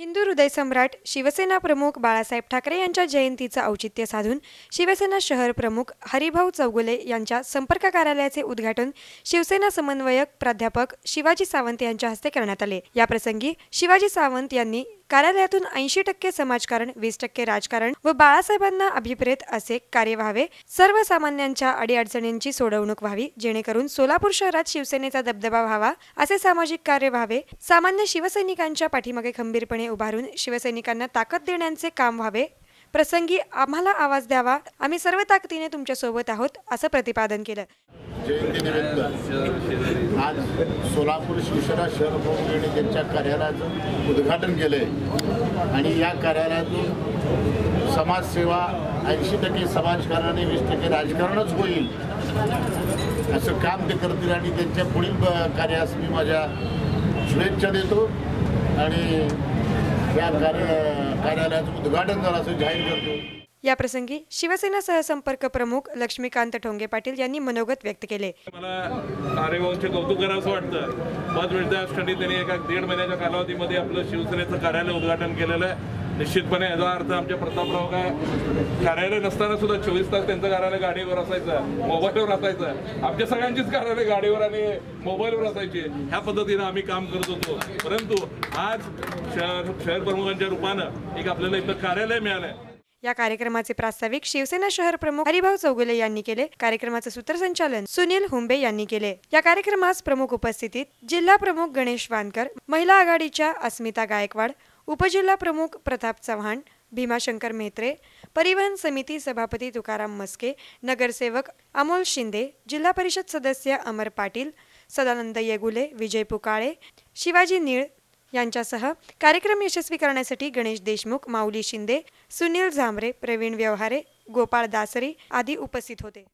हिंदू हृदय सम्राट शिवसेना प्रमुख बाळासाहेब ठाकरे यांच्या जयंतीचं औचित्य साधून शिवसेना शहर प्रमुख हरिभाऊ चौगुले यांच्या संपर्क कार्यालयाचे उद्घाटन शिवसेना समन्वयक प्राध्यापक शिवाजी सावंत यांच्या हस्ते करण्यात आले। याप्रसंगी शिवाजी सावंत यांनी कार्यालयातून 80% समाजकारण, 20% राजकारण व बाळासाहेबांना अभिप्रेत असे कार्य व्हावे, सर्वसामान्यांच्या अडीअडचणींची सोडवणूक व्हावी, जेणेकरून सोलापूर शहरात शिवसेनेचा दबदबा व्हावा, असे सामाजिक कार्य व्हावे, सामान्य शिवसैनिकांच्या पाठीमागे खंबीरपणे उभारून शिवसैनिकांना ताकद देण्याचे काम व्हावे, प्रसंगी आम्हाला आवाज द्यावा, आम्ही सर्व ताकदीने तुमच्या सोबत आहोत, असं प्रतिपादन केलं। जयंतीनिमित्त आज सोलापूर शिवसेना शहर प्रमुख यांनी त्यांच्या कार्यालयाचं उद्घाटन केले आणि या कार्यालयातून समाजसेवा 80% समाजकारण आणि 20% राजकारणच होईल असं काम ते करतील आणि त्यांच्या पुढील कार्यास मी माझ्या शुभेच्छा देतो आणि या कार्यालयाचं उद्घाटन झालं असं जाहीर करतो। या प्रसंगी शिवसेना सहसंपर्क प्रमुख लक्ष्मीकांत ठोंगे पाटील यांनी मनोगत व्यक्त केले। मला हरिभाऊंचे कौतुक करावंसं वाटतं। पदविद्यार्थ्यांनी त्यांनी एका 1.5 महिन्याच्या कालावधीमध्ये आपलं शिवसेनेचं कार्यालय उद्घाटन केलेलं आहे। निश्चितपणे याचा अर्थ आमच्या प्रतापराव काय कार्यालय नसताना सुद्धा 24 तास त्यांचं कार्यालय गाडीवर असायचं, मोबाईलवर असायचं। आमच्या सगळ्यांचीच कार्यालय गाडीवर आणि मोबाईलवर असायची। ह्या पद्धतीनं आम्ही काम करत होतो, परंतु आज शहर प्रमुखांच्या रूपानं एक आपल्याला इथं कार्यालय मिळालंय। या कार्यक्रमाचे प्रास्ताविक शिवसेना शहर प्रमुख हरिभाऊ चौगुले यांनी केले। कार्यक्रमाचे सूत्रसंचालन सुनील हुंबे यांनी केले। या कार्यक्रमास प्रमुख उपस्थितीत जिल्हा प्रमुख गणेश वानकर, महिला आघाडीच्या अस्मिता गायकवाड, उपजिल्हा प्रमुख प्रताप चव्हाण, भीमाशंकर मेहत्रे, परिवहन समिती सभापती तुकाराम मस्के, नगरसेवक अमोल शिंदे, जिल्हा परिषद सदस्य अमर पाटील, सदानंद येगुले, विजय पुकाळे, शिवाजी नीळ यांच्यासह कार्यक्रम यशस्वी करण्यासाठी गणेश देशमुख, माऊली शिंदे, सुनील झांबरे, प्रवीण व्यवहारे, गोपाळ दासरी आदी उपस्थित होते।